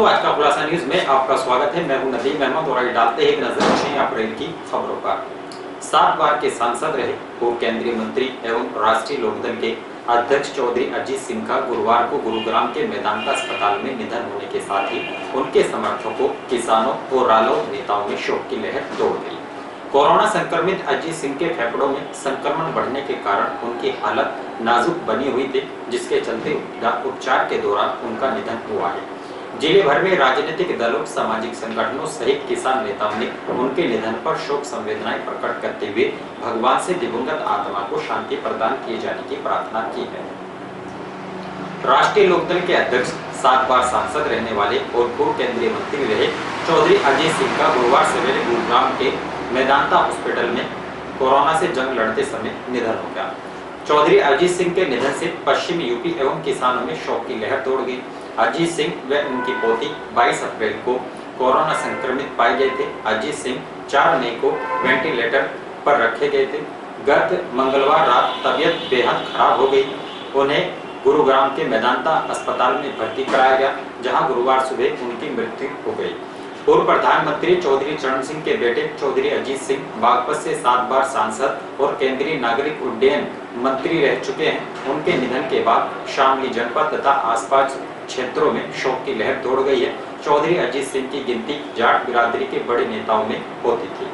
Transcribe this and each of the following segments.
दोस्तों, आज का खुलासा न्यूज में आपका स्वागत है। मैं हूं नदीम अहमद और आज डालते हैं एक नजर 6 अप्रैल की खबरों पर। 7 बार के सांसद रहे पूर्व केंद्रीय मंत्री एवं राष्ट्रीय लोकदल के अध्यक्ष चौधरी अजीत सिंह का गुरुवार को गुरुग्राम के मेदांता अस्पताल में निधन होने के साथ ही उनके समर्थकों, किसानों और रालोद नेताओं में शोक की लहर दौड़ गई। कोरोना संक्रमित अजीत सिंह के फेफड़ों में संक्रमण बढ़ने के कारण उनकी हालत नाजुक बनी हुई थी, जिसके चलते उपचार के दौरान उनका निधन हुआ है। जिले भर में राजनीतिक दलों, सामाजिक संगठनों सहित किसान नेताओं ने उनके निधन पर शोक संवेदनाएं प्रकट करते हुए भगवान से दिवंगत आत्मा को शांति प्रदान किए जाने की प्रार्थना की है। राष्ट्रीय लोकदल के अध्यक्ष, 7 बार सांसद रहने वाले और पूर्व केंद्रीय मंत्री रहे चौधरी अजीत सिंह का गुरुवार सवेरे गुरुग्राम के मेदांता हॉस्पिटल में कोरोना से जंग लड़ते समय निधन हो गया। चौधरी अजीत सिंह के निधन से पश्चिमी यूपी एवं किसानों में शोक की लहर दौड़ गई। अजीत सिंह व उनकी पोती 22 अप्रैल को कोरोना संक्रमित पाए गए थे। अजीत सिंह 4 मई को वेंटिलेटर पर रखे गए थे। गत मंगलवार रात तबीयत बेहद खराब हो गई। उन्हें गुरुग्राम के मेदांता अस्पताल में भर्ती कराया गया, जहां गुरुवार सुबह उनकी मृत्यु हो गई। पूर्व प्रधानमंत्री चौधरी चरण सिंह के बेटे चौधरी अजीत सिंह बागपत से 7 बार सांसद और केंद्रीय नागरिक उड्डयन मंत्री रह चुके हैं। उनके निधन के बाद शामली जनपद तथा आसपास क्षेत्रों में शोक की लहर दौड़ गई है। चौधरी अजीत सिंह की गिनती जाट बिरादरी के बड़े नेताओं में होती थी।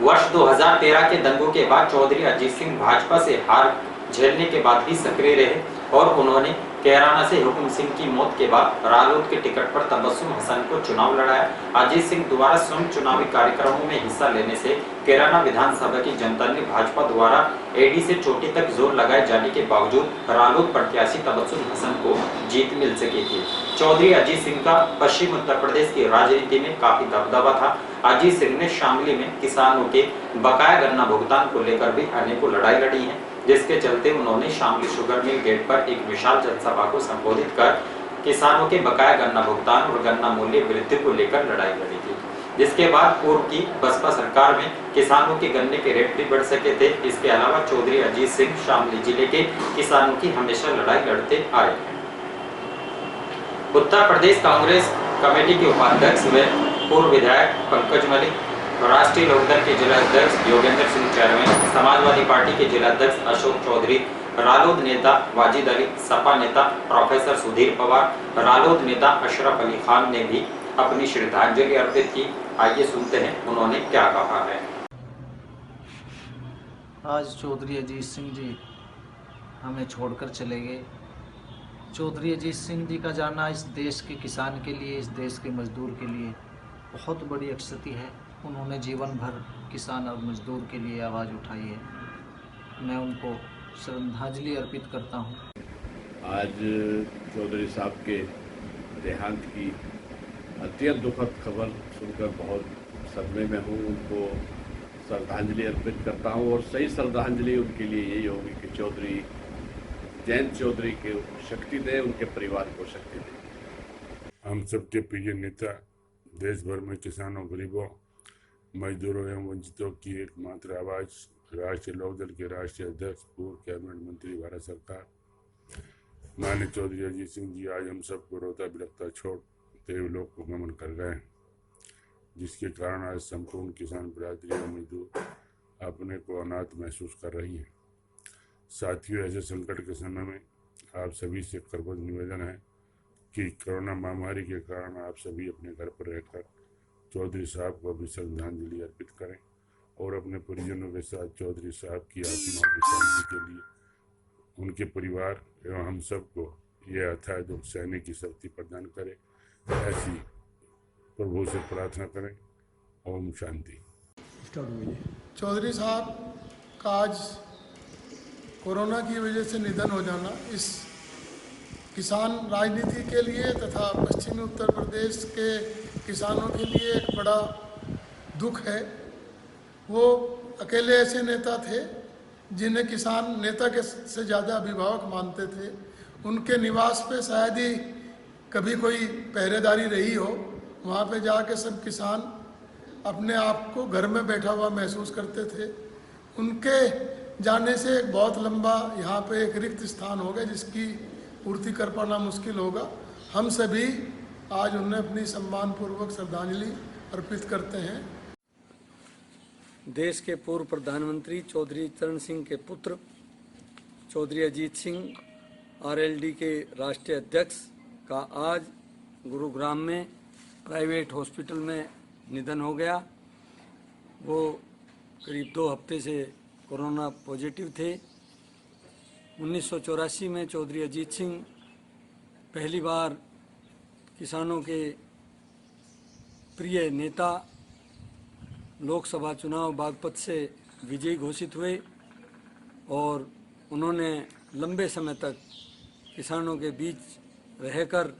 वर्ष 2013 के दंगों के बाद चौधरी अजीत सिंह भाजपा से हार झेलने के बाद भी सक्रिय रहे और उन्होंने कैराना से हुकुम सिंह की मौत के बाद रालोद के टिकट पर तबस्सुम हसन को चुनाव लड़ाया। अजीत सिंह द्वारा स्वयं चुनावी कार्यक्रमों में हिस्सा लेने से कैराना विधानसभा की जनता ने भाजपा द्वारा एडी से चोटी तक जोर लगाए जाने के बावजूद रालोद प्रत्याशी तबस्सुम हसन को जीत मिल सकी थी। चौधरी अजीत सिंह का पश्चिम उत्तर प्रदेश की राजनीति में काफी दबदबा था। अजीत सिंह ने शामली में किसानों के बकाया गन्ना भुगतान को लेकर भी अनेकों लड़ाई लड़ी है, जिसके चलते उन्होंने शामली शुगर मिल गेट पर एक विशाल जनसभा को संबोधित कर किसानों के बकाया गन्ना भुगतान और गन्ना मूल्य वृद्धि को लेकर लड़ाई लड़ी थी, जिसके बाद पूर्व की बसपा सरकार में किसानों के गन्ने के रेट भी बढ़ सके थे। इसके अलावा चौधरी अजीत सिंह शामली जिले के किसानों की हमेशा लड़ाई लड़ते आए हैं। उत्तर प्रदेश कांग्रेस कमेटी के उपाध्यक्ष व पूर्व विधायक पंकज मलिक, राष्ट्रीय लोकदल के जिला अध्यक्ष योगेंद्र सिंह चेयरमैन, समाजवादी पार्टी के जिला अध्यक्ष अशोक चौधरी, रालोद नेता वाजिद अली, सपा नेता प्रोफेसर सुधीर पवार, रालोद नेता अशरफ अली खान ने भी अपनी श्रद्धांजलि अर्पित की। आइए सुनते हैं उन्होंने क्या कहा है। आज चौधरी अजीत सिंह जी हमें छोड़कर चले गए। चौधरी अजीत सिंह जी का जाना इस देश के किसान के लिए, इस देश के मजदूर के लिए बहुत बड़ी अक्षति है। उन्होंने जीवन भर किसान और मजदूर के लिए आवाज़ उठाई है। मैं उनको श्रद्धांजलि अर्पित करता हूँ। आज चौधरी साहब के देहांत की अत्यंत दुखद खबर सुनकर बहुत सदमे में हूँ। उनको श्रद्धांजलि अर्पित करता हूँ और सही श्रद्धांजलि उनके लिए यही होगी कि चौधरी जयंत चौधरी के शक्ति दे, उनके परिवार को शक्ति दे। हम सबके प्रिय नेता, देश भर में किसानों, गरीबों, मजदूरों एवं वंचितों की एकमात्र आवाज़, राष्ट्रीय लोकदल के राष्ट्रीय अध्यक्ष, पूर्व कैबिनेट मंत्री भारत सरकार माननीय चौधरी अजीत सिंह जी आज हम सबको रोता बिलखता छोड़ते हुए लोग को गमन कर गए, जिसके कारण आज संपूर्ण किसान बिरादरी और मजदूर अपने को अनाथ महसूस कर रही है। साथियों, ऐसे संकट के समय में आप सभी से करबद्ध निवेदन है कि कोरोना महामारी के कारण आप सभी अपने घर पर रहकर चौधरी साहब को भी श्रद्धांजलि अर्पित करें और अपने परिजनों के साथ चौधरी साहब की आत्मा की शांति के लिए उनके परिवार एवं हम सबको यह अथाह दुख सहने की शक्ति प्रदान करे, ऐसी प्रभु से प्रार्थना करें। ओम शांति। चौधरी साहब का आज कोरोना की वजह से निधन हो जाना इस किसान राजनीति के लिए तथा पश्चिमी उत्तर प्रदेश के किसानों के लिए एक बड़ा दुख है। वो अकेले ऐसे नेता थे जिन्हें किसान नेता के से ज़्यादा अभिभावक मानते थे। उनके निवास पे शायद ही कभी कोई पहरेदारी रही हो। वहाँ पे जाके सब किसान अपने आप को घर में बैठा हुआ महसूस करते थे। उनके जाने से एक बहुत लंबा यहाँ पे एक रिक्त स्थान होगा जिसकी पूर्ति कर पाना मुश्किल होगा। हम सभी आज उन्हें अपनी सम्मानपूर्वक श्रद्धांजलि अर्पित करते हैं। देश के पूर्व प्रधानमंत्री चौधरी चरण सिंह के पुत्र चौधरी अजीत सिंह आरएलडी के राष्ट्रीय अध्यक्ष का आज गुरुग्राम में प्राइवेट हॉस्पिटल में निधन हो गया। वो करीब 2 हफ्ते से कोरोना पॉजिटिव थे। 1984 में चौधरी अजीत सिंह पहली बार किसानों के प्रिय नेता लोकसभा चुनाव बागपत से विजयी घोषित हुए और उन्होंने लंबे समय तक किसानों के बीच रहकर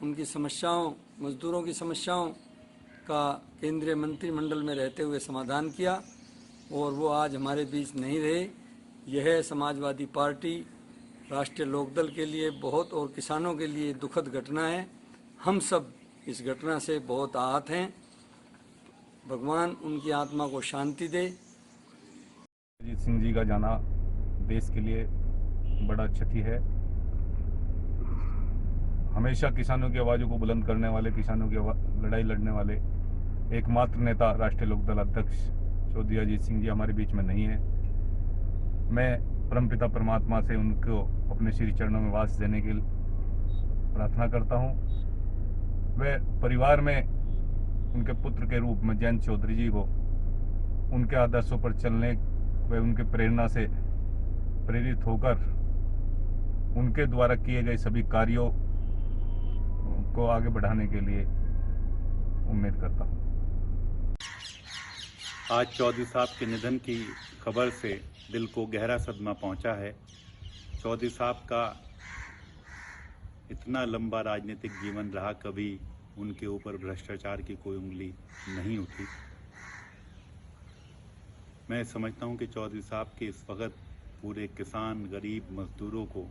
उनकी समस्याओं, मजदूरों की समस्याओं का केंद्रीय मंत्रिमंडल में रहते हुए समाधान किया और वो आज हमारे बीच नहीं रहे। यह समाजवादी पार्टी, राष्ट्रीय लोकदल के लिए बहुत और किसानों के लिए दुखद घटना है। हम सब इस घटना से बहुत आहत हैं। भगवान उनकी आत्मा को शांति दे। अजीत सिंह जी का जाना देश के लिए बड़ा क्षति है। हमेशा किसानों की आवाज़ों को बुलंद करने वाले, किसानों की लड़ाई लड़ने वाले एकमात्र नेता राष्ट्रीय लोकदल अध्यक्ष चौधरी अजीत सिंह जी हमारे बीच में नहीं है। मैं परमपिता परमात्मा से उनको अपने श्री चरणों में वास देने की प्रार्थना करता हूँ। वे परिवार में उनके पुत्र के रूप में जयंत चौधरी जी को उनके आदर्शों पर चलने व उनके प्रेरणा से प्रेरित होकर उनके द्वारा किए गए सभी कार्यों को आगे बढ़ाने के लिए उम्मीद करता हूँ। आज चौधरी साहब के निधन की खबर से दिल को गहरा सदमा पहुंचा है। चौधरी साहब का इतना लंबा राजनीतिक जीवन रहा, कभी उनके ऊपर भ्रष्टाचार की कोई उंगली नहीं उठी। मैं समझता हूं कि चौधरी साहब के इस वक्त पूरे किसान, गरीब, मजदूरों को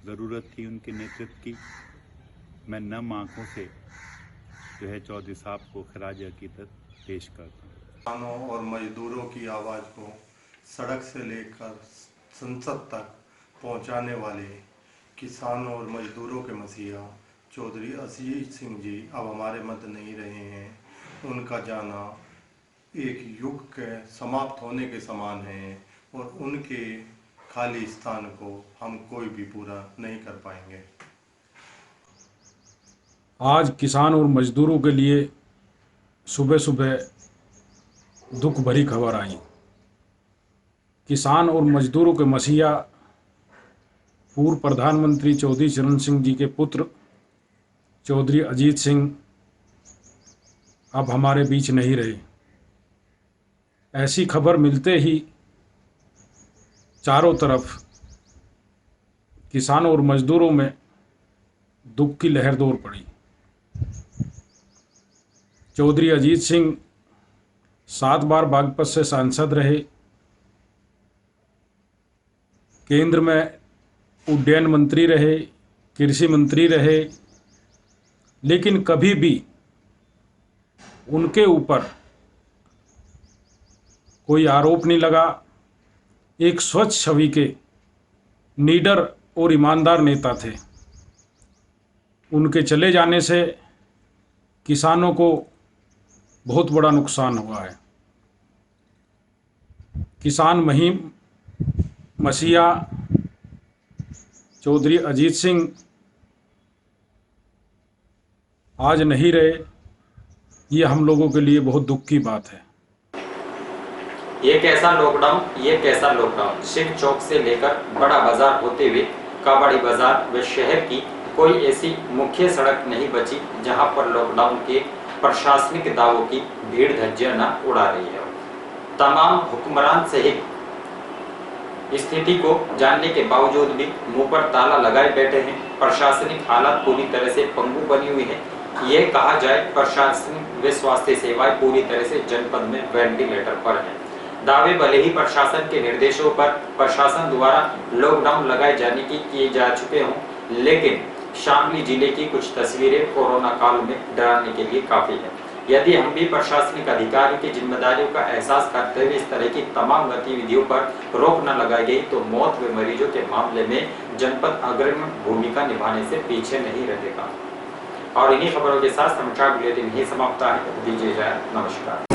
ज़रूरत थी उनके नेतृत्व की। मैं नम आँखों से जो है चौधरी साहब को खराज अकीदत पेश करता हूँ। किसानों और मजदूरों की आवाज़ को सड़क से लेकर संसद तक पहुंचाने वाले किसानों और मजदूरों के मसीहा चौधरी अजीत सिंह जी अब हमारे मध्य नहीं रहे हैं। उनका जाना एक युग के समाप्त होने के समान है और उनके खाली स्थान को हम कोई भी पूरा नहीं कर पाएंगे। आज किसान और मजदूरों के लिए सुबह सुबह दुख भरी खबर आई। किसान और मजदूरों के मसीहा पूर्व प्रधानमंत्री चौधरी चरण सिंह जी के पुत्र चौधरी अजीत सिंह अब हमारे बीच नहीं रहे। ऐसी खबर मिलते ही चारों तरफ किसानों और मजदूरों में दुख की लहर दौड़ पड़ी। चौधरी अजीत सिंह 7 बार बागपत से सांसद रहे, केंद्र में उड्डयन मंत्री रहे, कृषि मंत्री रहे, लेकिन कभी भी उनके ऊपर कोई आरोप नहीं लगा। एक स्वच्छ छवि के निडर और ईमानदार नेता थे। उनके चले जाने से किसानों को बहुत बड़ा नुकसान हुआ है। किसान मुहिम मसीहा चौधरी अजीत सिंह आज नहीं रहे, ये हम लोगों के लिए बहुत दुख की बात है। ये कैसा लॉकडाउन शिव चौक से लेकर बड़ा बाजार होते हुए काबाड़ी बाजार व शहर की कोई ऐसी मुख्य सड़क नहीं बची जहां पर लॉकडाउन के प्रशासनिक दावों की भीड़ धज्जियां न उड़ा रही है। तमाम हुक्मरान सहित स्थिति को जानने के बावजूद भी मुंह पर ताला लगाए बैठे हैं। प्रशासनिक हालात पूरी तरह से पंगु बनी हुई है। ये कहा जाए प्रशासनिक व स्वास्थ्य सेवाएं पूरी तरह से जनपद में वेंटिलेटर पर है। दावे भले ही प्रशासन के निर्देशों पर प्रशासन द्वारा लॉकडाउन लगाए जाने की किए जा चुके हों, लेकिन शामली जिले की कुछ तस्वीरें कोरोना काल में डराने के लिए काफी है। यदि हम भी प्रशासनिक अधिकारियों की जिम्मेदारियों का एहसास करते हुए इस तरह की तमाम गतिविधियों पर रोक न लगाई गई तो मौत व मरीजों के मामले में जनपद अग्रणी भूमिका निभाने से पीछे नहीं रहेगा। और इन्हीं खबरों के साथ समाचार बुलेटिन ही समाप्त है। दीजिए इजाजत, नमस्कार।